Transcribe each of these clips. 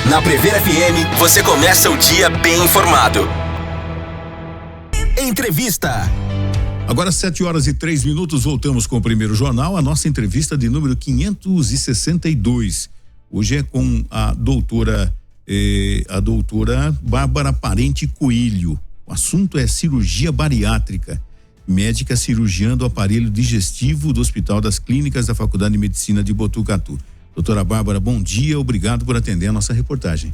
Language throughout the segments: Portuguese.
Na Prever FM, você começa o dia bem informado. Entrevista. Agora 7h03, voltamos com o primeiro jornal, a nossa entrevista de número 562. Hoje é com a doutora Bárbara Parente Coelho. O assunto é cirurgia bariátrica. Médica cirurgiã do aparelho digestivo do Hospital das Clínicas da Faculdade de Medicina de Botucatu. Doutora Bárbara, bom dia, obrigado por atender a nossa reportagem.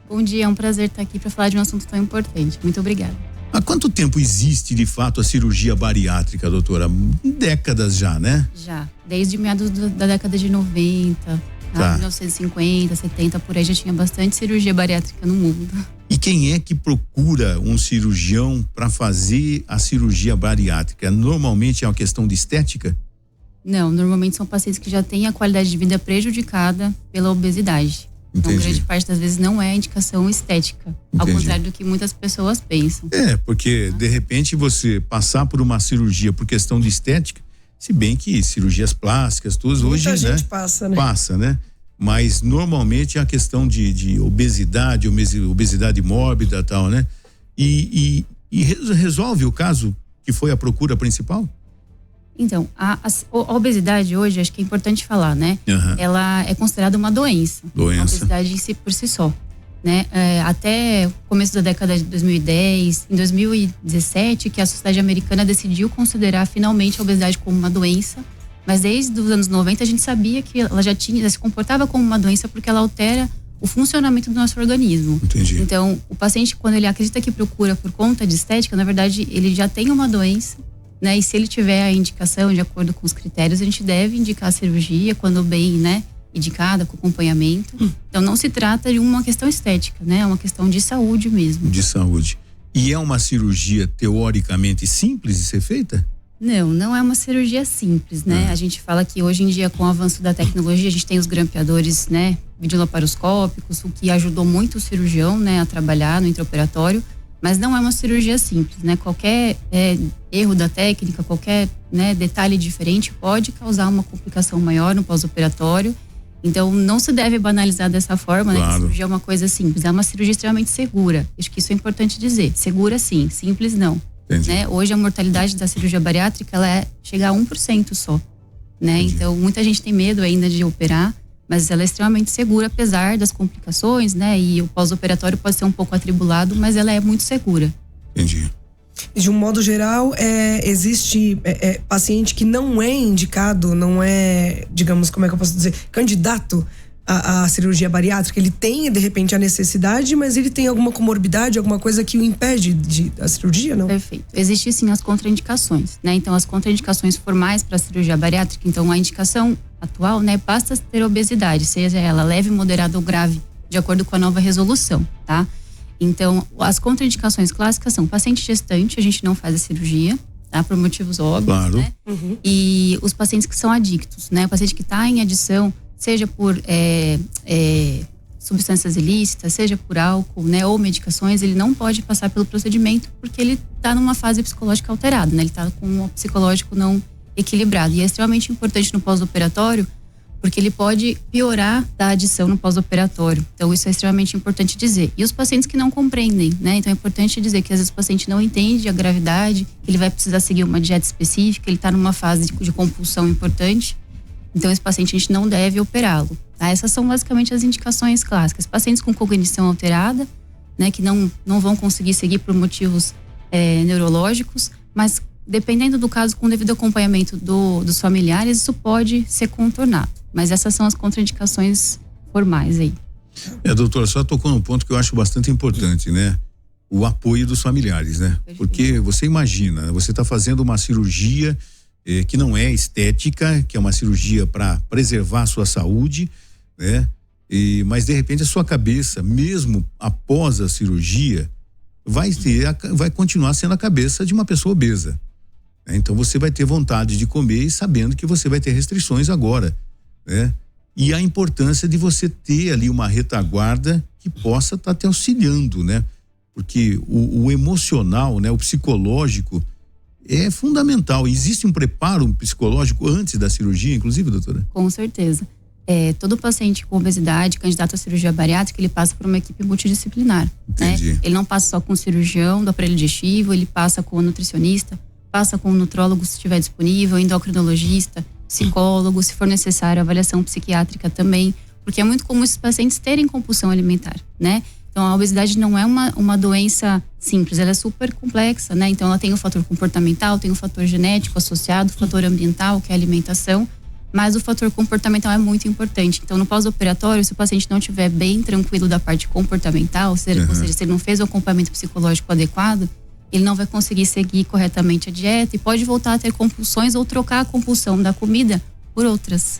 Bom dia, é um prazer estar aqui para falar de um assunto tão importante. Muito obrigada. Há quanto tempo existe de fato a cirurgia bariátrica, doutora? Décadas já, né? Já, desde meados da década de 90, tá. 1950, 70, por aí já tinha bastante cirurgia bariátrica no mundo. E quem é que procura um cirurgião para fazer a cirurgia bariátrica? Normalmente é uma questão de estética? Não, normalmente são pacientes que já têm a qualidade de vida prejudicada pela obesidade. Entendi. Então, grande parte das vezes não é indicação estética. Entendi. Ao contrário do que muitas pessoas pensam. Porque de repente você passar por uma cirurgia por questão de estética, se bem que cirurgias plásticas, todas hoje, muita gente né? Passa, né? Passa, né? Mas normalmente é a questão de obesidade mórbida e tal, né? E resolve o caso que foi a procura principal? Então, a obesidade hoje, acho que é importante falar, né? Uhum. Ela é considerada uma doença. A obesidade em si, por si só, né? Até o começo da década de 2010, em 2017, que a Sociedade Americana decidiu considerar finalmente a obesidade como uma doença. Mas desde os anos 90 a gente sabia que ela já se comportava como uma doença porque ela altera o funcionamento do nosso organismo. Entendi. Então, o paciente, quando ele acredita que procura por conta de estética, na verdade, ele já tem uma doença, né? E se ele tiver a indicação de acordo com os critérios, a gente deve indicar a cirurgia quando bem, né, indicada, com acompanhamento. Então, não se trata de uma questão estética, né? É uma questão de saúde mesmo. De saúde. E é uma cirurgia teoricamente simples de ser feita? Não é uma cirurgia simples, né? A gente fala que hoje em dia, com o avanço da tecnologia, a gente tem os grampeadores, né, videolaparoscópicos, o que ajudou muito o cirurgião, né, a trabalhar no intraoperatório, mas não é uma cirurgia simples, né? Qualquer erro da técnica, qualquer, né, detalhe diferente pode causar uma complicação maior no pós-operatório. Então, não se deve banalizar dessa forma, claro, né? Que a cirurgia é uma coisa simples, é uma cirurgia extremamente segura. Acho que isso é importante dizer. Segura sim, simples não. Né? Hoje a mortalidade da cirurgia bariátrica ela chega a 1% só, né? Então muita gente tem medo ainda de operar, mas ela é extremamente segura apesar das complicações, né? E o pós-operatório pode ser um pouco atribulado, mas ela é muito segura. Entendi. De um modo geral, existe paciente que não é indicado, não é, digamos, como é que eu posso dizer, candidato à cirurgia bariátrica. Ele tem, de repente, a necessidade, mas ele tem alguma comorbidade, alguma coisa que o impede da cirurgia, não? Perfeito. Existem sim as contraindicações, né? Então, as contraindicações formais para a cirurgia bariátrica, então a indicação atual, né, basta ter obesidade, seja ela leve, moderada ou grave, de acordo com a nova resolução, tá? Então, as contraindicações clássicas são paciente gestante, a gente não faz a cirurgia, tá? Por motivos óbvios, claro, né? E os pacientes que são adictos, né? O paciente que está em adição, seja por substâncias ilícitas, seja por álcool, né, ou medicações, ele não pode passar pelo procedimento porque ele está numa fase psicológica alterada, né? Ele está com um psicológico não equilibrado. E é extremamente importante no pós-operatório porque ele pode piorar da adição no pós-operatório. Então, isso é extremamente importante dizer. E os pacientes que não compreendem, né? Então, é importante dizer que às vezes o paciente não entende a gravidade, que ele vai precisar seguir uma dieta específica, ele está numa fase de compulsão importante. Então, esse paciente a gente não deve operá-lo, tá? Essas são basicamente as indicações clássicas. Pacientes com cognição alterada, né, que não vão conseguir seguir por motivos neurológicos, mas dependendo do caso, com o devido acompanhamento dos familiares, isso pode ser contornado. Mas essas são as contraindicações formais aí. Doutora, só tocou num ponto que eu acho bastante importante, né? O apoio dos familiares, né? Perfeito. Porque você imagina, você está fazendo uma cirurgia que não é estética, que é uma cirurgia para preservar a sua saúde, né? Mas de repente a sua cabeça, mesmo após a cirurgia, vai continuar sendo a cabeça de uma pessoa obesa. Então você vai ter vontade de comer e sabendo que você vai ter restrições agora, né? E a importância de você ter ali uma retaguarda que possa estar te auxiliando, né? Porque o emocional, né? O psicológico é fundamental. Existe um preparo psicológico antes da cirurgia, inclusive, doutora? Com certeza. todo paciente com obesidade, candidato à cirurgia bariátrica, ele passa por uma equipe multidisciplinar. Entendi. Né? Ele não passa só com o cirurgião do aparelho digestivo, ele passa com o nutricionista, passa com o nutrólogo se estiver disponível, endocrinologista, psicólogo, se for necessário, avaliação psiquiátrica também, porque é muito comum esses pacientes terem compulsão alimentar, né? Então, a obesidade não é uma doença simples, ela é super complexa, né? Então, ela tem o fator comportamental, tem o fator genético associado, o fator ambiental, que é a alimentação, mas o fator comportamental é muito importante. Então, no pós-operatório, se o paciente não estiver bem tranquilo da parte comportamental, ou seja, se ele não fez o acompanhamento psicológico adequado, ele não vai conseguir seguir corretamente a dieta e pode voltar a ter compulsões ou trocar a compulsão da comida por outras.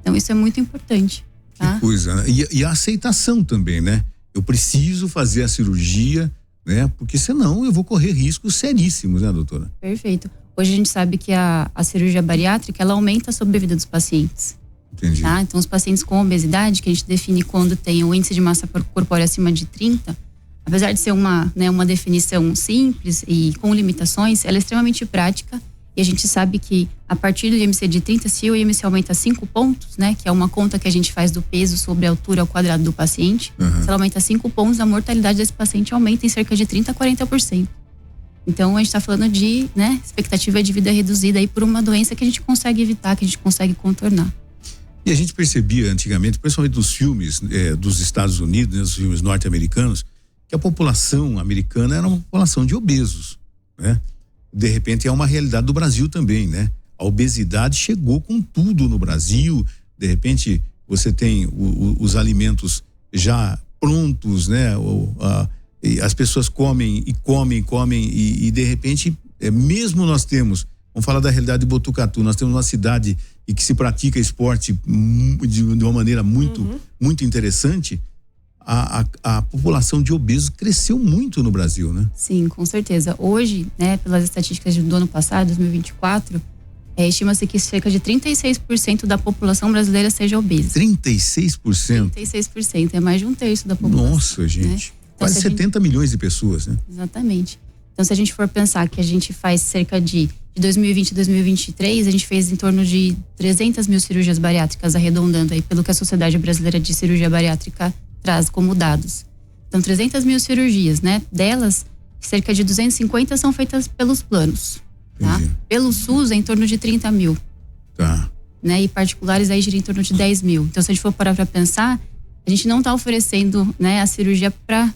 Então, isso é muito importante. Tá? Que coisa, né? E a aceitação também, né? Eu preciso fazer a cirurgia, né? Porque senão eu vou correr riscos seríssimos, né, doutora? Perfeito. Hoje a gente sabe que a cirurgia bariátrica, ela aumenta a sobrevida dos pacientes. Entendi. Tá? Então, os pacientes com obesidade, que a gente define quando tem o índice de massa corpórea acima de 30, apesar de ser uma definição simples e com limitações, ela é extremamente prática. E a gente sabe que a partir do IMC de 30, se o IMC aumenta 5 pontos, né, que é uma conta que a gente faz do peso sobre a altura ao quadrado do paciente, se ela aumenta 5 pontos, a mortalidade desse paciente aumenta em cerca de 30% a 40%. Então, a gente está falando de, né, expectativa de vida reduzida aí por uma doença que a gente consegue evitar, que a gente consegue contornar. E a gente percebia antigamente, principalmente dos filmes dos Estados Unidos, né, dos filmes norte-americanos, que a população americana era uma população de obesos, né? De repente é uma realidade do Brasil também, né? A obesidade chegou com tudo no Brasil, de repente você tem os alimentos já prontos, né? As pessoas comem e de repente, mesmo nós temos, vamos falar da realidade de Botucatu, nós temos uma cidade e que se pratica esporte de uma maneira muito interessante. A população de obesos cresceu muito no Brasil, né? Sim, com certeza. Hoje, né, pelas estatísticas do ano passado, 2024, estima-se que cerca de 36% da população brasileira seja obesa. 36%? 36%, é mais de um terço da população. Nossa, gente. Né? Então, quase 70 milhões de pessoas, né? Exatamente. Então, se a gente for pensar que a gente faz cerca de 2020 a 2023, a gente fez em torno de 300 mil cirurgias bariátricas, arredondando aí pelo que a Sociedade Brasileira de Cirurgia Bariátrica traz como dados. Então, 300 mil cirurgias, né? Delas, cerca de 250 são feitas pelos planos, tá? Pelo SUS, é em torno de 30 mil. Tá. Né? E particulares aí gira em torno de 10 mil. Então, se a gente for parar para pensar, a gente não está oferecendo, né, a cirurgia para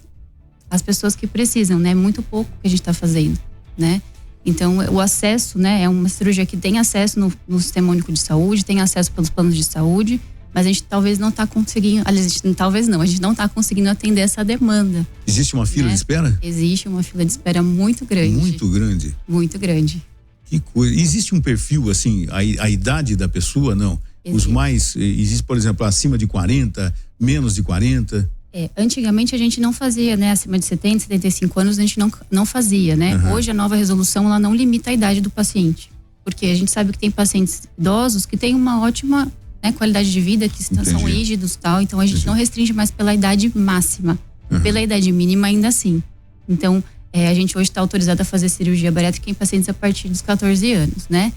as pessoas que precisam, né? Muito pouco que a gente está fazendo, né? Então, o acesso, né? É uma cirurgia que tem acesso no Sistema Único de Saúde, tem acesso pelos planos de saúde, mas a gente talvez não está conseguindo, aliás, a gente não está conseguindo atender essa demanda. Existe uma fila de espera? Existe uma fila de espera muito grande. Muito grande? Muito grande. Que coisa. Existe um perfil, assim, a idade da pessoa, não? Existe, por exemplo, acima de 40, menos de 40? Antigamente a gente não fazia, né? Acima de 70, 75 anos a gente não fazia, né? Hoje a nova resolução, ela não limita a idade do paciente. Porque a gente sabe que tem pacientes idosos que têm uma ótima, né, qualidade de vida, que são rígidos e tal. Então a gente não restringe mais pela idade máxima. Pela idade mínima ainda assim. Então, a gente hoje está autorizado a fazer cirurgia bariátrica em pacientes a partir dos 14 anos, né?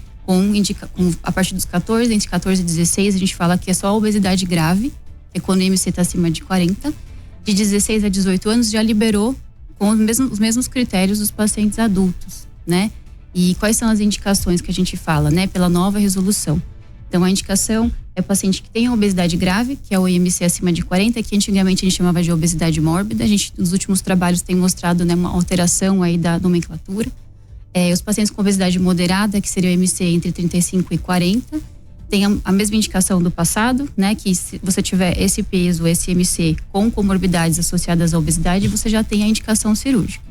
A partir dos 14, entre 14 e 16, a gente fala que é só obesidade grave, é quando o IMC está acima de 40. De 16 a 18 anos já liberou com os mesmos critérios dos pacientes adultos, né? E quais são as indicações que a gente fala, né? Pela nova resolução. Então, a indicação é o paciente que tem obesidade grave, que é o IMC acima de 40, que antigamente a gente chamava de obesidade mórbida. A gente, nos últimos trabalhos, tem mostrado, né, uma alteração aí da nomenclatura. Os pacientes com obesidade moderada, que seria o IMC entre 35 e 40, tem a mesma indicação do passado, né? Que se você tiver esse peso, esse IMC com comorbidades associadas à obesidade, você já tem a indicação cirúrgica.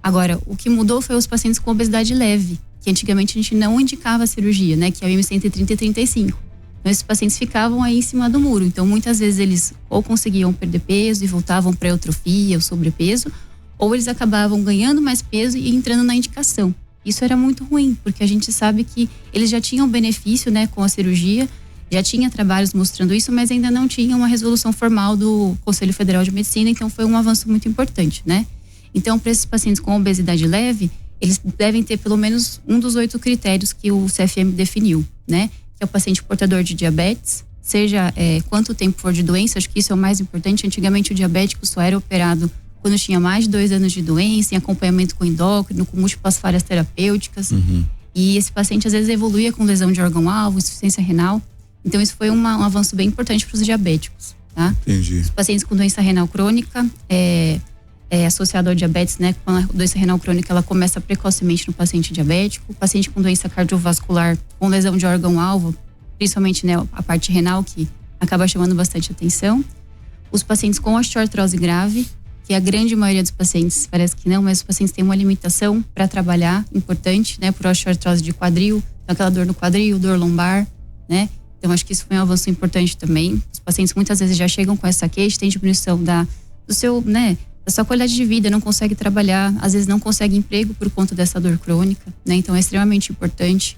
Agora, o que mudou foi os pacientes com obesidade leve, que antigamente a gente não indicava a cirurgia, né? Que é o IMC entre 30 e 35. Então, esses pacientes ficavam aí em cima do muro. Então, muitas vezes eles ou conseguiam perder peso e voltavam para a eutrofia, o sobrepeso, ou eles acabavam ganhando mais peso e entrando na indicação. Isso era muito ruim, porque a gente sabe que eles já tinham benefício, né, com a cirurgia, já tinha trabalhos mostrando isso, mas ainda não tinha uma resolução formal do Conselho Federal de Medicina, então foi um avanço muito importante, né? Então, para esses pacientes com obesidade leve, eles devem ter pelo menos um dos 8 critérios que o CFM definiu, né? Que é o paciente portador de diabetes, seja quanto tempo for de doença, acho que isso é o mais importante. Antigamente o diabético só era operado quando tinha mais de 2 anos de doença, em acompanhamento com endócrino, com múltiplas falhas terapêuticas. E esse paciente às vezes evoluía com lesão de órgão-alvo, insuficiência renal. Então isso foi um avanço bem importante para os diabéticos, tá? Entendi. Os pacientes com doença renal crônica, associado ao diabetes, né? Quando a doença renal crônica, ela começa precocemente no paciente diabético. O paciente com doença cardiovascular, com lesão de órgão-alvo, principalmente, né, a parte renal, que acaba chamando bastante atenção. Os pacientes com osteoartrose grave, que a grande maioria dos pacientes, parece que não, mas os pacientes têm uma limitação para trabalhar, importante, né, por osteoartrose de quadril, então aquela dor no quadril, dor lombar, né? Então acho que isso foi um avanço importante também. Os pacientes muitas vezes já chegam com essa queixa, tem diminuição do seu, né, da sua qualidade de vida, não consegue trabalhar, às vezes não consegue emprego por conta dessa dor crônica, né? Então é extremamente importante.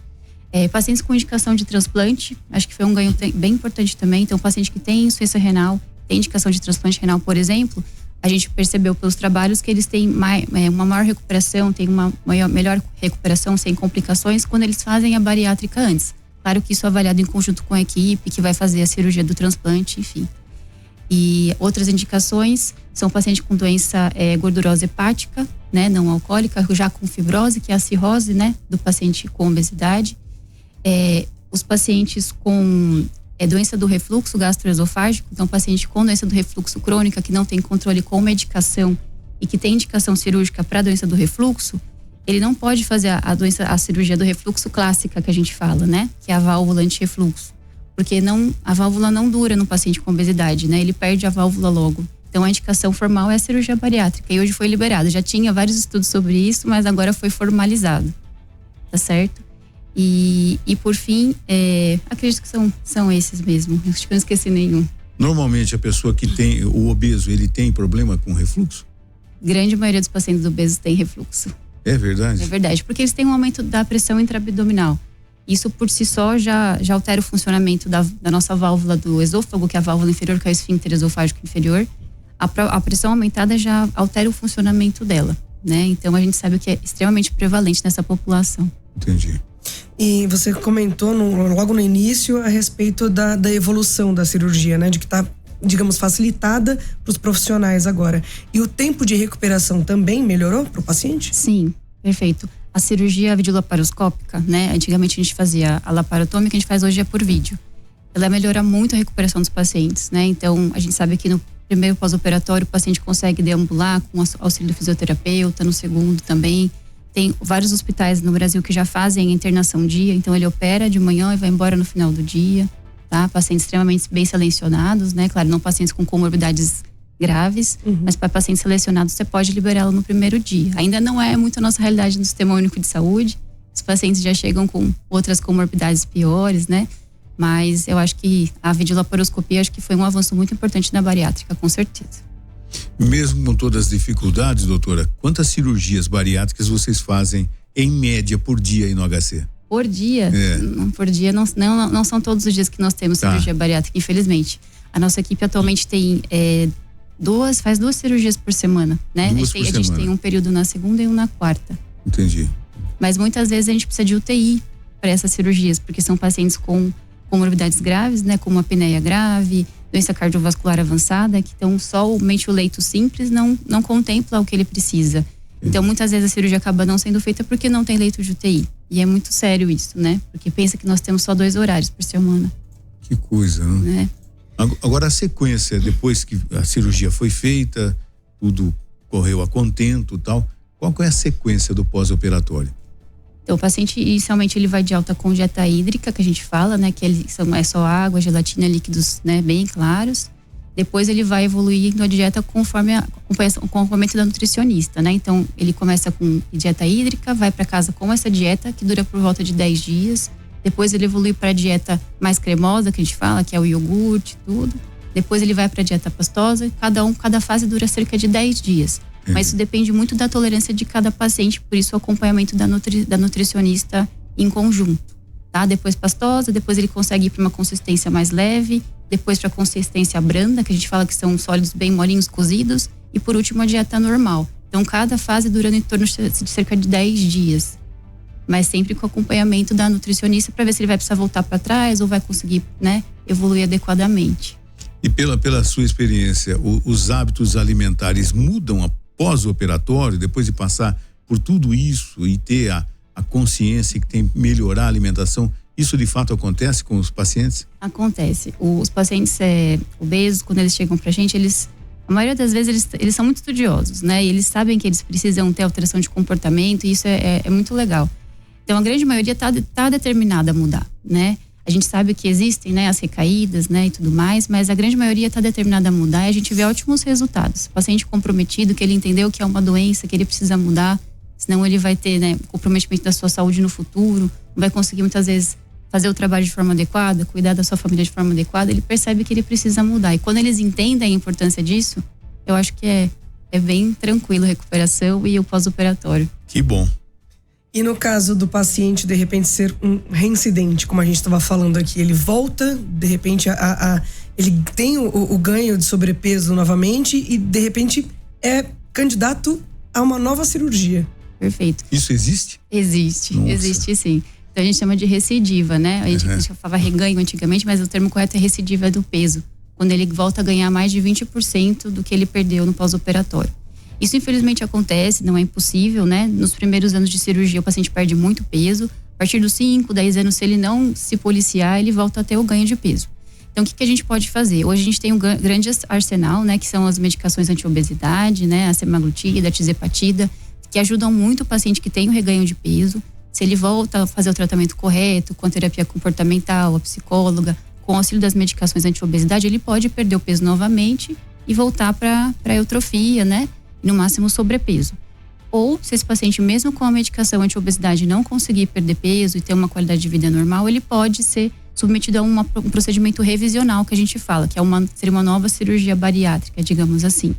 Pacientes com indicação de transplante, acho que foi um ganho bem importante também. Então, paciente que tem insuficiência renal, tem indicação de transplante renal, por exemplo, a gente percebeu pelos trabalhos que eles têm uma maior recuperação, têm uma melhor recuperação sem complicações quando eles fazem a bariátrica antes. Claro que isso é avaliado em conjunto com a equipe que vai fazer a cirurgia do transplante, enfim. E outras indicações são pacientes com doença gordurosa hepática, né, não alcoólica, já com fibrose, que é a cirrose, né, do paciente com obesidade. Os pacientes com doença do refluxo gastroesofágico, então paciente com doença do refluxo crônica que não tem controle com medicação e que tem indicação cirúrgica para a doença do refluxo, ele não pode fazer a cirurgia do refluxo clássica que a gente fala, né, que é a válvula anti-refluxo, porque a válvula não dura no paciente com obesidade, né, ele perde a válvula logo. Então a indicação formal é a cirurgia bariátrica e hoje foi liberada. Já tinha vários estudos sobre isso, mas agora foi formalizado, tá certo? E por fim, acredito que são esses mesmo. Acho que eu não esqueci nenhum. Normalmente a pessoa que tem o obeso, ele tem problema com refluxo? Grande maioria dos pacientes obesos tem refluxo. É verdade? É verdade, porque eles têm um aumento da pressão intraabdominal. Isso por si só já altera o funcionamento da nossa válvula do esôfago, que é a válvula inferior, que é o esfíncter esofágico inferior. A pressão aumentada já altera o funcionamento dela, né? Então a gente sabe que é extremamente prevalente nessa população. Entendi. E você comentou logo no início a respeito da evolução da cirurgia, né? De que tá, digamos, facilitada para os profissionais agora. E o tempo de recuperação também melhorou para o paciente? Sim, perfeito. A cirurgia videolaparoscópica, né? Antigamente a gente fazia a laparotômica, a gente faz hoje por vídeo. Ela melhora muito a recuperação dos pacientes, né? Então a gente sabe que no primeiro pós-operatório o paciente consegue deambular com auxílio do fisioterapeuta, no segundo também. Tem vários hospitais no Brasil que já fazem a internação dia, então ele opera de manhã e vai embora no final do dia, tá? Pacientes extremamente bem selecionados, né? Claro, não pacientes com comorbidades graves, mas para pacientes selecionados você pode liberá-lo no primeiro dia. Ainda não é muito a nossa realidade no Sistema Único de Saúde, os pacientes já chegam com outras comorbidades piores, né? Mas eu acho que a videolaparoscopia acho que foi um avanço muito importante na bariátrica, com certeza. Mesmo com todas as dificuldades, doutora, quantas cirurgias bariátricas vocês fazem em média por dia aí no HC? Por dia? Por dia não são todos os dias que nós temos cirurgia bariátrica, infelizmente. A nossa equipe atualmente tem faz 2 cirurgias por semana, né? A gente tem um período na segunda e um na quarta. Entendi. Mas muitas vezes a gente precisa de UTI para essas cirurgias, porque são pacientes com comorbidades graves, né? Como apneia grave, doença cardiovascular avançada, que então somente o leito simples não contempla o que ele precisa. Então muitas vezes a cirurgia acaba não sendo feita porque não tem leito de UTI. E é muito sério isso, né? Porque pensa que nós temos só 2 horários por semana. Que coisa, né? Agora a sequência, depois que a cirurgia foi feita, tudo correu a contento e tal, qual é a sequência do pós-operatório? Então o paciente inicialmente ele vai de alta com dieta hídrica, que a gente fala, né? Que é só água, gelatina, líquidos, né? Bem claros. Depois ele vai evoluindo a dieta conforme o acompanhamento da nutricionista, né? Então ele começa com dieta hídrica, vai para casa com essa dieta que dura por volta de 10 dias. Depois ele evolui para a dieta mais cremosa, que a gente fala, que é o iogurte, tudo. Depois ele vai para a dieta pastosa. Cada fase dura cerca de 10 dias. Mas isso depende muito da tolerância de cada paciente, por isso o acompanhamento da nutricionista em conjunto, tá? Depois pastosa, depois ele consegue ir para uma consistência mais leve, depois para consistência branda, que a gente fala que são sólidos bem molinhos, cozidos, e por último a dieta normal. Então cada fase dura em torno de cerca de 10 dias. mas sempre com acompanhamento da nutricionista para ver se ele vai precisar voltar para trás ou vai conseguir, né, evoluir adequadamente. E pela sua experiência, os hábitos alimentares mudam após o operatório, depois de passar por tudo isso e ter a consciência que tem que melhorar a alimentação? Isso de fato acontece com os pacientes? Acontece. Os pacientes obesos, quando eles chegam pra gente, a maioria das vezes eles são muito estudiosos, né? E eles sabem que eles precisam ter alteração de comportamento, e isso é muito legal. Então a grande maioria tá determinada a mudar, né? A gente sabe que existem, né, as recaídas, né, e tudo mais, mas a grande maioria tá determinada a mudar e a gente vê ótimos resultados. O paciente comprometido, que ele entendeu que é uma doença, que ele precisa mudar, senão ele vai ter, né, comprometimento da sua saúde no futuro, não vai conseguir muitas vezes fazer o trabalho de forma adequada, cuidar da sua família de forma adequada, ele percebe que ele precisa mudar. E quando eles entendem a importância disso, eu acho que é bem tranquilo a recuperação e o pós-operatório. Que bom. E no caso do paciente, de repente, ser um reincidente, como a gente estava falando aqui, ele volta, de repente, ele tem o ganho de sobrepeso novamente e, de repente, é candidato a uma nova cirurgia. Perfeito. Isso existe? Existe, Nossa. Existe sim. Então a gente chama de recidiva, né? A gente falava reganho antigamente, mas o termo correto é recidiva do peso. Quando ele volta a ganhar mais de 20% do que ele perdeu no pós-operatório. Isso infelizmente acontece, não é impossível, né? Nos primeiros anos de cirurgia o paciente perde muito peso. A partir dos 5, 10 anos, se ele não se policiar, ele volta a ter o ganho de peso. Então o que a gente pode fazer? Hoje a gente tem um grande arsenal, né? Que são as medicações anti-obesidade, né? A semaglutida, a tizepatida, que ajudam muito o paciente que tem o reganho de peso. Se ele volta a fazer o tratamento correto, com a terapia comportamental, a psicóloga, com o auxílio das medicações anti-obesidade, ele pode perder o peso novamente e voltar para a eutrofia, né? No máximo sobrepeso. Ou, se esse paciente, mesmo com a medicação anti-obesidade, não conseguir perder peso e ter uma qualidade de vida normal, ele pode ser submetido a um procedimento revisional, que a gente fala, que seria uma nova cirurgia bariátrica, digamos assim.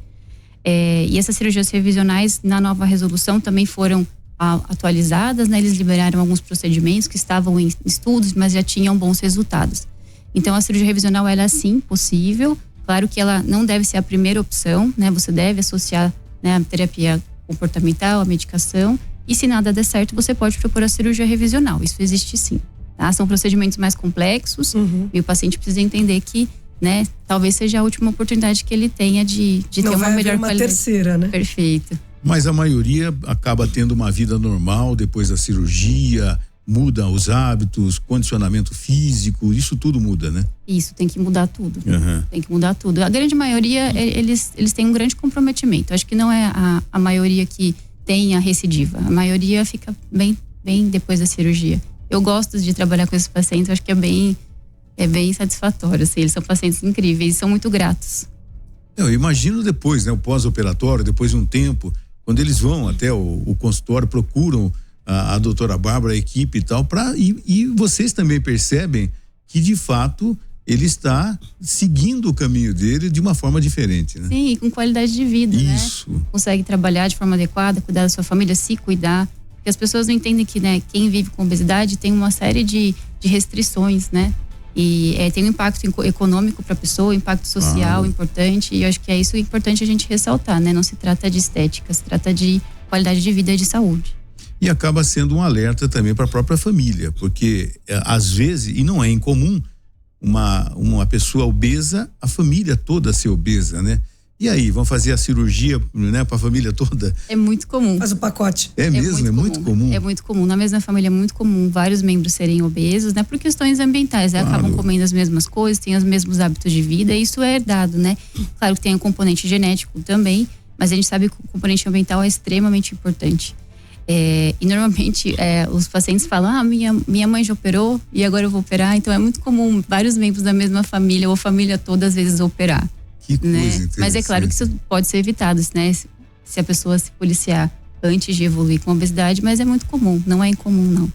E essas cirurgias revisionais, na nova resolução, também foram atualizadas, né? Eles liberaram alguns procedimentos que estavam em estudos, mas já tinham bons resultados. Então, a cirurgia revisional, ela é sim possível. Claro que ela não deve ser a primeira opção, né? Você deve associar, né, a terapia comportamental, a medicação, e se nada der certo, você pode propor a cirurgia revisional. Isso existe sim, tá? São procedimentos mais complexos, e o paciente precisa entender que, né, talvez seja a última oportunidade que ele tenha de ter uma melhor qualidade. Não vai haver uma terceira, né? Perfeito. Mas a maioria acaba tendo uma vida normal depois da cirurgia, muda os hábitos, condicionamento físico, isso tudo muda, né? Isso, tem que mudar tudo. Tem que mudar tudo. A grande maioria, eles têm um grande comprometimento. Acho que não é a maioria que tem a recidiva. A maioria fica bem depois da cirurgia. Eu gosto de trabalhar com esses pacientes, acho que é bem satisfatório, assim. Eles são pacientes incríveis, são muito gratos. Eu imagino depois, né? O pós-operatório, depois de um tempo, quando eles vão até o consultório, procuram a doutora Bárbara, a equipe e tal, e vocês também percebem que de fato ele está seguindo o caminho dele de uma forma diferente, né? Sim, com qualidade de vida, isso, né? Consegue trabalhar de forma adequada, cuidar da sua família, se cuidar, porque as pessoas não entendem que, né, quem vive com obesidade tem uma série de restrições, né? E tem um impacto econômico para a pessoa, impacto social importante, e eu acho que é isso importante a gente ressaltar, né? Não se trata de estética, se trata de qualidade de vida e de saúde. E acaba sendo um alerta também para a própria família, porque às vezes, e não é incomum, uma pessoa obesa, a família toda ser obesa, né? E aí, vão fazer a cirurgia, né, para a família toda? É muito comum. Faz o pacote. É mesmo, é muito comum. É muito comum. Na mesma família é muito comum vários membros serem obesos, né? Por questões ambientais, né? Claro. Acabam comendo as mesmas coisas, têm os mesmos hábitos de vida, e isso é herdado, né? Claro que tem um componente genético também, mas a gente sabe que o componente ambiental é extremamente importante. E normalmente os pacientes falam, minha mãe já operou e agora eu vou operar. Então é muito comum vários membros da mesma família ou a família toda às vezes operar. Que coisa interessante. Mas é claro que isso pode ser evitado, né? Se a pessoa se policiar antes de evoluir com obesidade, mas é muito comum, não é incomum não.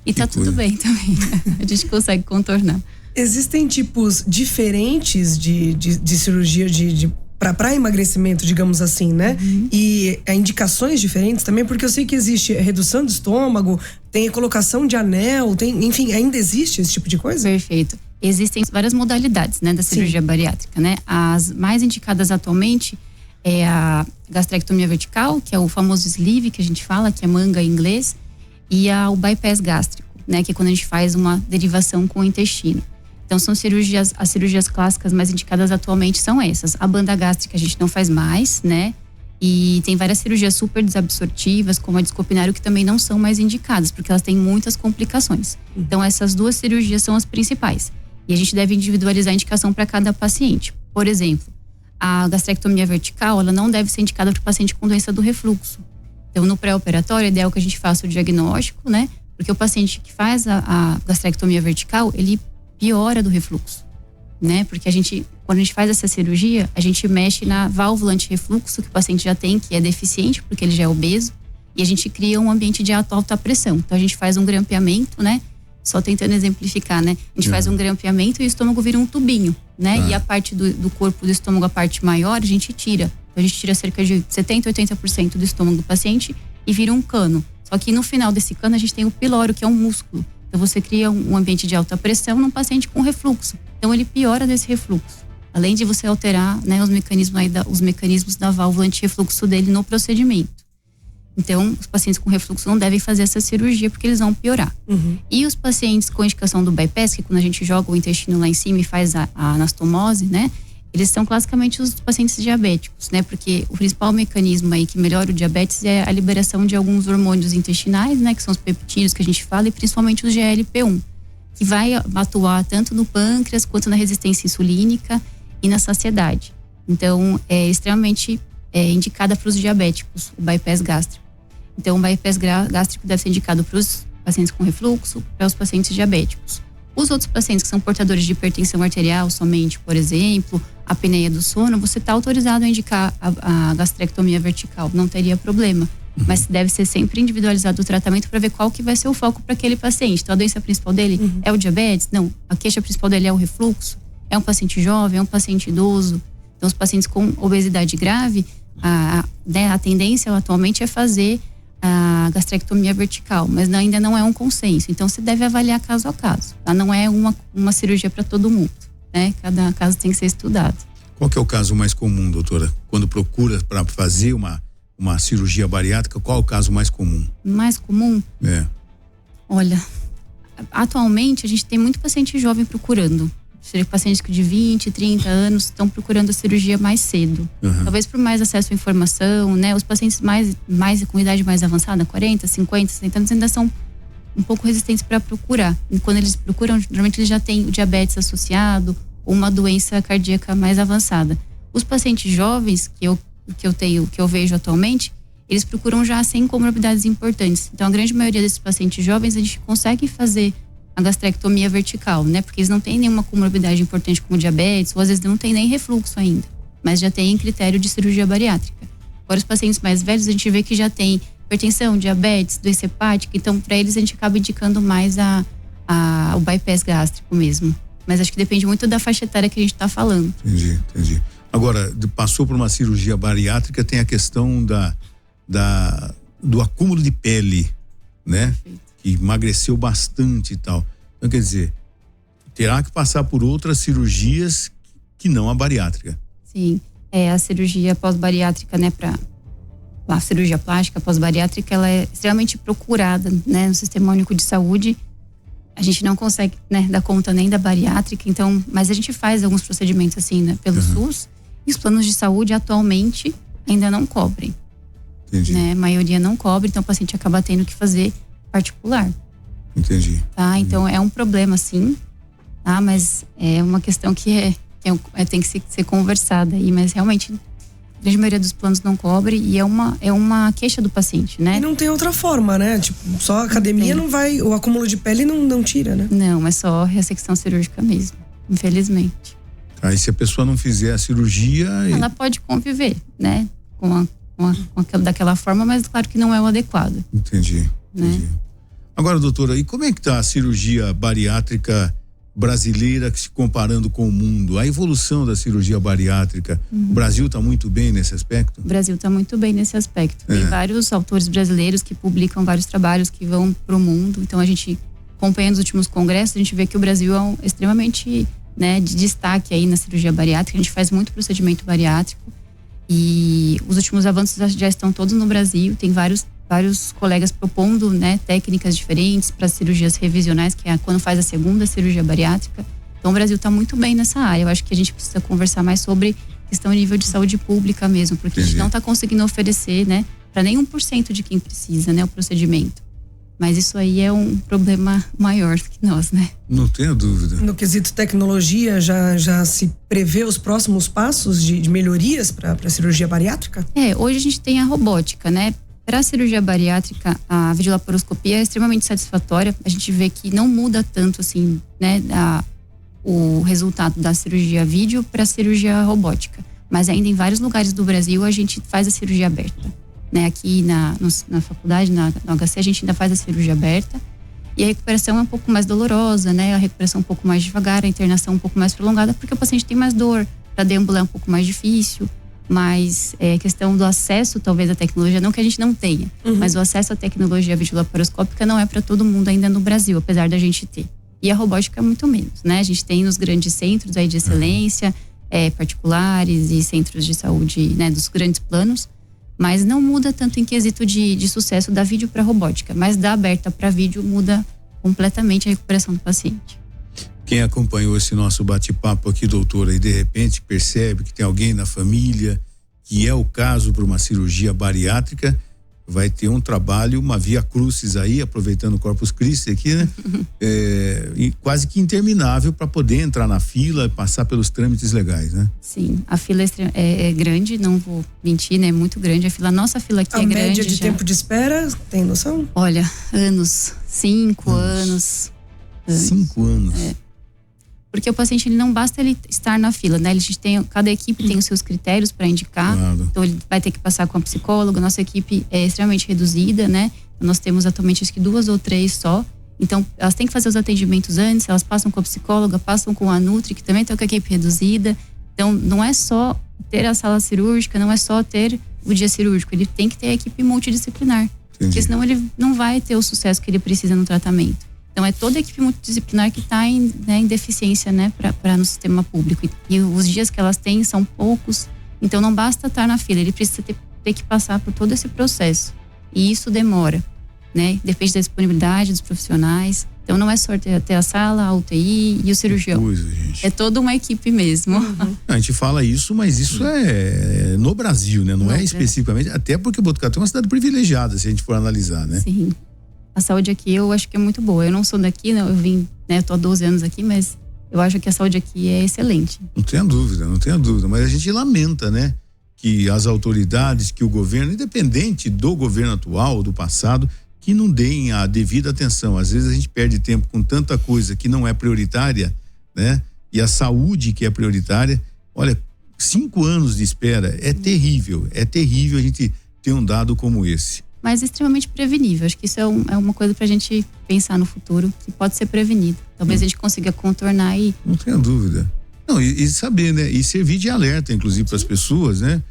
E tá tudo bem também, a gente consegue contornar. Existem tipos diferentes de cirurgia para emagrecimento, digamos assim, né? E indicações diferentes também, porque eu sei que existe redução do estômago, tem colocação de anel, enfim, ainda existe esse tipo de coisa? Perfeito. Existem várias modalidades, né, da cirurgia bariátrica, né? As mais indicadas atualmente é a gastrectomia vertical, que é o famoso sleeve que a gente fala, que é manga em inglês. e o bypass gástrico, né? Que é quando a gente faz uma derivação com o intestino. Então são as cirurgias clássicas mais indicadas atualmente são essas. A banda gástrica a gente não faz mais, né? E tem várias cirurgias super desabsortivas, como a discopinário, que também não são mais indicadas, porque elas têm muitas complicações. Então essas duas cirurgias são as principais. E a gente deve individualizar a indicação para cada paciente. Por exemplo, a gastrectomia vertical, ela não deve ser indicada para o paciente com doença do refluxo. Então no pré-operatório é ideal que a gente faça o diagnóstico, né? Porque o paciente que faz a gastrectomia vertical, ele piora do refluxo, né? Porque quando a gente faz essa cirurgia, a gente mexe na válvula anti-refluxo que o paciente já tem, que é deficiente, porque ele já é obeso, e a gente cria um ambiente de alta pressão. Então a gente faz um grampeamento, né? Só tentando exemplificar, né? A gente faz um grampeamento e o estômago vira um tubinho, né? E a parte do corpo do estômago, a parte maior, a gente tira. Então a gente tira cerca de 70%, 80% do estômago do paciente e vira um cano. Só que no final desse cano a gente tem o pilório, que é um músculo. Então você cria um ambiente de alta pressão num paciente com refluxo. Então ele piora desse refluxo. Além de você alterar, né, os mecanismos da válvula anti-refluxo dele no procedimento. Então, os pacientes com refluxo não devem fazer essa cirurgia porque eles vão piorar. E os pacientes com indicação do bypass, que quando a gente joga o intestino lá em cima e faz a anastomose, né? Eles são classicamente os pacientes diabéticos, né? Porque o principal mecanismo aí que melhora o diabetes é a liberação de alguns hormônios intestinais, né? Que são os peptídeos que a gente fala, e principalmente os GLP-1, que vai atuar tanto no pâncreas quanto na resistência insulínica e na saciedade. Então, é extremamente indicada para os diabéticos, o bypass gástrico. Então, o bypass gástrico deve ser indicado para os pacientes com refluxo, para os pacientes diabéticos. Os outros pacientes que são portadores de hipertensão arterial somente, por exemplo, a apneia do sono, você está autorizado a indicar a gastrectomia vertical, não teria problema. Mas deve ser sempre individualizado o tratamento para ver qual que vai ser o foco para aquele paciente. Então, a doença principal dele é o diabetes? Não. A queixa principal dele é o refluxo? É um paciente jovem? É um paciente idoso? Então, os pacientes com obesidade grave, a tendência atualmente é fazer a gastrectomia vertical, mas ainda não é um consenso. Então, você deve avaliar caso a caso. Tá? Não é uma cirurgia para todo mundo, né? Cada caso tem que ser estudado. Qual que é o caso mais comum, doutora? Quando procura para fazer uma cirurgia bariátrica, qual é o caso mais comum? Mais comum? Olha, atualmente a gente tem muito paciente jovem procurando. Pacientes de 20, 30 anos estão procurando a cirurgia mais cedo. Talvez por mais acesso à informação, né? Os pacientes com idade mais avançada, 40, 50, 60 anos, ainda são um pouco resistentes para procurar. E quando eles procuram, normalmente eles já têm o diabetes associado ou uma doença cardíaca mais avançada. Os pacientes jovens que eu vejo atualmente, eles procuram já sem comorbidades importantes. Então, a grande maioria desses pacientes jovens, a gente consegue fazer a gastrectomia vertical, né? Porque eles não têm nenhuma comorbidade importante como diabetes, ou às vezes não tem nem refluxo ainda, mas já tem critério de cirurgia bariátrica. Agora, os pacientes mais velhos, a gente vê que já tem hipertensão, diabetes, doença hepática, então para eles a gente acaba indicando mais o bypass gástrico mesmo. Mas acho que depende muito da faixa etária que a gente está falando. Entendi. Agora, passou por uma cirurgia bariátrica, tem a questão do acúmulo de pele, né? Perfeito. Que emagreceu bastante e tal. Então, quer dizer, terá que passar por outras cirurgias que não a bariátrica. Sim, a cirurgia pós-bariátrica, né, a cirurgia plástica pós-bariátrica, ela é extremamente procurada, né, no Sistema Único de Saúde. A gente não consegue, né, dar conta nem da bariátrica, então, mas a gente faz alguns procedimentos assim, né, pelo SUS, e os planos de saúde atualmente ainda não cobrem. Entendi. Né, a maioria não cobre, então o paciente acaba tendo que fazer particular. Entendi. Tá, então é um problema sim, tá, mas é uma questão que tem que ser conversada aí, mas realmente a grande maioria dos planos não cobre e é uma queixa do paciente, né? E não tem outra forma, né? Tipo, só a academia não vai, o acúmulo de pele não tira, né? Não, é só ressecção cirúrgica mesmo, infelizmente. Aí se a pessoa não fizer a cirurgia... Ela pode conviver, né? Com daquela forma, mas claro que não é o adequado. Entendi. Agora, doutora, e como é que tá a cirurgia bariátrica brasileira se comparando com o mundo? A evolução da cirurgia bariátrica, o Brasil está muito bem nesse aspecto? O Brasil está muito bem nesse aspecto. Tem vários autores brasileiros que publicam vários trabalhos que vão para o mundo. Então, a gente, acompanhando os últimos congressos, a gente vê que o Brasil é extremamente, né, de destaque aí na cirurgia bariátrica. A gente faz muito procedimento bariátrico. E os últimos avanços já estão todos no Brasil. Tem vários vários colegas propondo, né, técnicas diferentes para cirurgias revisionais, que é quando faz a segunda cirurgia bariátrica. Então o Brasil está muito bem nessa área. Eu acho que a gente precisa conversar mais sobre questão de nível de saúde pública mesmo, porque a gente não está conseguindo oferecer, né, para nem 1% de quem precisa, né, o procedimento. Mas isso aí é um problema maior que nós, né? Não tenho dúvida. No quesito tecnologia, já se prevê os próximos passos de melhorias para a cirurgia bariátrica? Hoje a gente tem a robótica, né? Para a cirurgia bariátrica, a videolaparoscopia é extremamente satisfatória. A gente vê que não muda tanto, assim, né, o resultado da cirurgia vídeo para a cirurgia robótica. Mas ainda em vários lugares do Brasil a gente faz a cirurgia aberta. Né, aqui na faculdade, no HC, a gente ainda faz a cirurgia aberta e a recuperação é um pouco mais dolorosa, né? A recuperação um pouco mais devagar, a internação um pouco mais prolongada, porque o paciente tem mais dor, para deambular é um pouco mais difícil, mas a questão do acesso, talvez, à tecnologia, não que a gente não tenha, mas o acesso à tecnologia videolaparoscópica não é para todo mundo ainda no Brasil, apesar da gente ter. E a robótica é muito menos, né? A gente tem nos grandes centros aí de excelência, particulares e centros de saúde, né, dos grandes planos, mas não muda tanto em quesito de sucesso da vídeo para robótica, mas da aberta para vídeo muda completamente a recuperação do paciente. Quem acompanhou esse nosso bate-papo aqui, doutora, e de repente percebe que tem alguém na família que é o caso para uma cirurgia bariátrica, vai ter um trabalho, uma via crucis aí, aproveitando o Corpus Christi aqui, né? Quase que interminável para poder entrar na fila e passar pelos trâmites legais, né? Sim, a fila é grande, não vou mentir, né? É muito grande. Nossa fila aqui é grande. A média de tempo de espera, tem noção? Olha, anos, 5 anos. 5 anos. Porque o paciente, ele não basta ele estar na fila, né? Cada equipe tem os seus critérios para indicar. Claro. Então ele vai ter que passar com a psicóloga. Nossa equipe é extremamente reduzida, né? Nós temos atualmente acho que 2 ou 3 só. Então elas têm que fazer os atendimentos antes, elas passam com a psicóloga, passam com a Nutri, que também tem uma equipe reduzida. Então não é só ter a sala cirúrgica, não é só ter o dia cirúrgico, ele tem que ter a equipe multidisciplinar. Entendi. Porque senão ele não vai ter o sucesso que ele precisa no tratamento. Então é toda a equipe multidisciplinar que está em deficiência, né, para no sistema público. E os dias que elas têm são poucos, então não basta estar na fila, ele precisa ter que passar por todo esse processo. E isso demora, né? Depende da disponibilidade dos profissionais. Então não é só ter a sala, a UTI e o cirurgião. Gente. É toda uma equipe mesmo. A gente fala isso, mas isso é no Brasil, né? Não é especificamente, até porque Botucatu é uma cidade privilegiada, se a gente for analisar, né? Sim. A saúde aqui eu acho que é muito boa. Eu não sou daqui, eu vim, né, eu tô há 12 anos aqui, mas eu acho que a saúde aqui é excelente. Não tenha dúvida, mas a gente lamenta, né, que as autoridades, que o governo, independente do governo atual, do passado, que não deem a devida atenção. Às vezes a gente perde tempo com tanta coisa que não é prioritária, né, e a saúde que é prioritária. Olha, 5 anos de espera é terrível a gente ter um dado como esse. Mas extremamente prevenível. Acho que isso é uma coisa pra gente pensar no futuro, que pode ser prevenido. Talvez a gente consiga contornar aí. Não tenha dúvida. Não, e saber, né? E servir de alerta, inclusive, para as pessoas, né?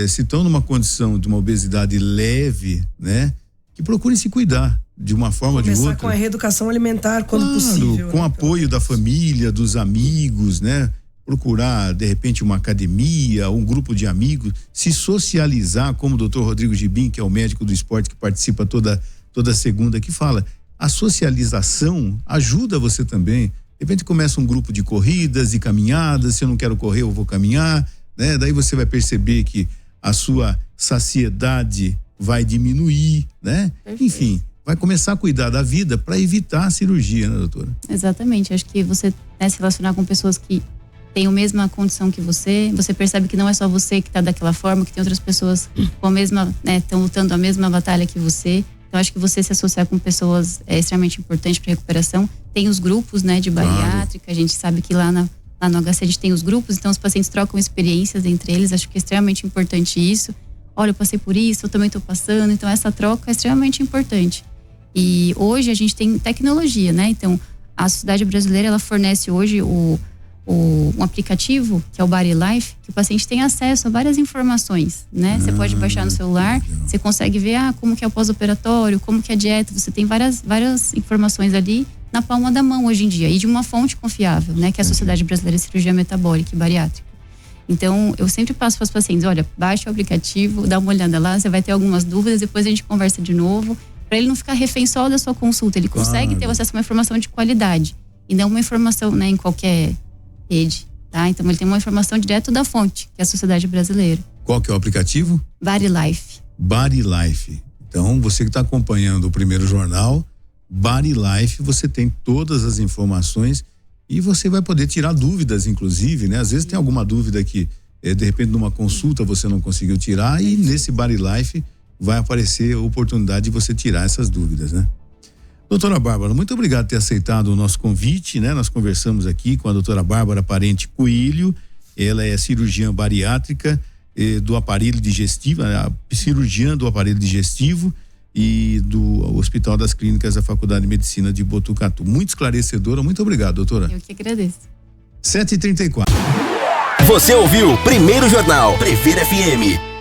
Se estão numa condição de uma obesidade leve, né? Que procurem se cuidar de uma forma ou de outra. Começar com a reeducação alimentar quando possível. Com apoio da família, dos amigos, né? Procurar, de repente, uma academia, um grupo de amigos, se socializar, como o Dr. Rodrigo Gibim, que é o médico do esporte que participa toda segunda, que fala, a socialização ajuda você também. De repente começa um grupo de corridas e caminhadas, se eu não quero correr, eu vou caminhar, né? Daí você vai perceber que a sua saciedade vai diminuir, né? Perfeito. Enfim, vai começar a cuidar da vida para evitar a cirurgia, né, doutora? Exatamente, acho que você, né, se relacionar com pessoas que tem a mesma condição que você percebe que não é só você que está daquela forma, que tem outras pessoas com a mesma, né, estão lutando a mesma batalha que você. Então acho que você se associar com pessoas é extremamente importante para recuperação. Tem os grupos, né, de bariátrica, claro. A gente sabe que lá no HC a gente tem os grupos, então os pacientes trocam experiências entre eles, acho que é extremamente importante isso. Olha, eu passei por isso, eu também estou passando, então essa troca é extremamente importante. E hoje a gente tem tecnologia, né, então a sociedade brasileira, ela fornece hoje um aplicativo, que é o Body Life, que o paciente tem acesso a várias informações, né? Você pode baixar no celular, você consegue ver como que é o pós-operatório, como que é a dieta, você tem várias informações ali na palma da mão hoje em dia, e de uma fonte confiável, né? Que é a Sociedade Brasileira de Cirurgia Metabólica e Bariátrica. Então, eu sempre passo para os pacientes, olha, baixa o aplicativo, dá uma olhada lá, você vai ter algumas dúvidas, depois a gente conversa de novo, para ele não ficar refém só da sua consulta, ele consegue ter acesso a uma informação de qualidade, e não uma informação, né, em qualquer rede, tá? Então, ele tem uma informação direto da fonte, que é a Sociedade Brasileira. Qual que é o aplicativo? BodyLife. BodyLife. Então, você que está acompanhando o primeiro jornal, BodyLife, você tem todas as informações e você vai poder tirar dúvidas, inclusive, né? Às vezes tem alguma dúvida que, de repente, numa consulta você não conseguiu tirar e nesse BodyLife vai aparecer a oportunidade de você tirar essas dúvidas, né? Doutora Bárbara, muito obrigado por ter aceitado o nosso convite, né? Nós conversamos aqui com a doutora Bárbara Parente Coelho, ela é cirurgiã bariátrica do aparelho digestivo, a cirurgiã do aparelho digestivo e do Hospital das Clínicas da Faculdade de Medicina de Botucatu. Muito esclarecedora, muito obrigado, doutora. Eu que agradeço. 7h34. Você ouviu Primeiro Jornal Previr FM.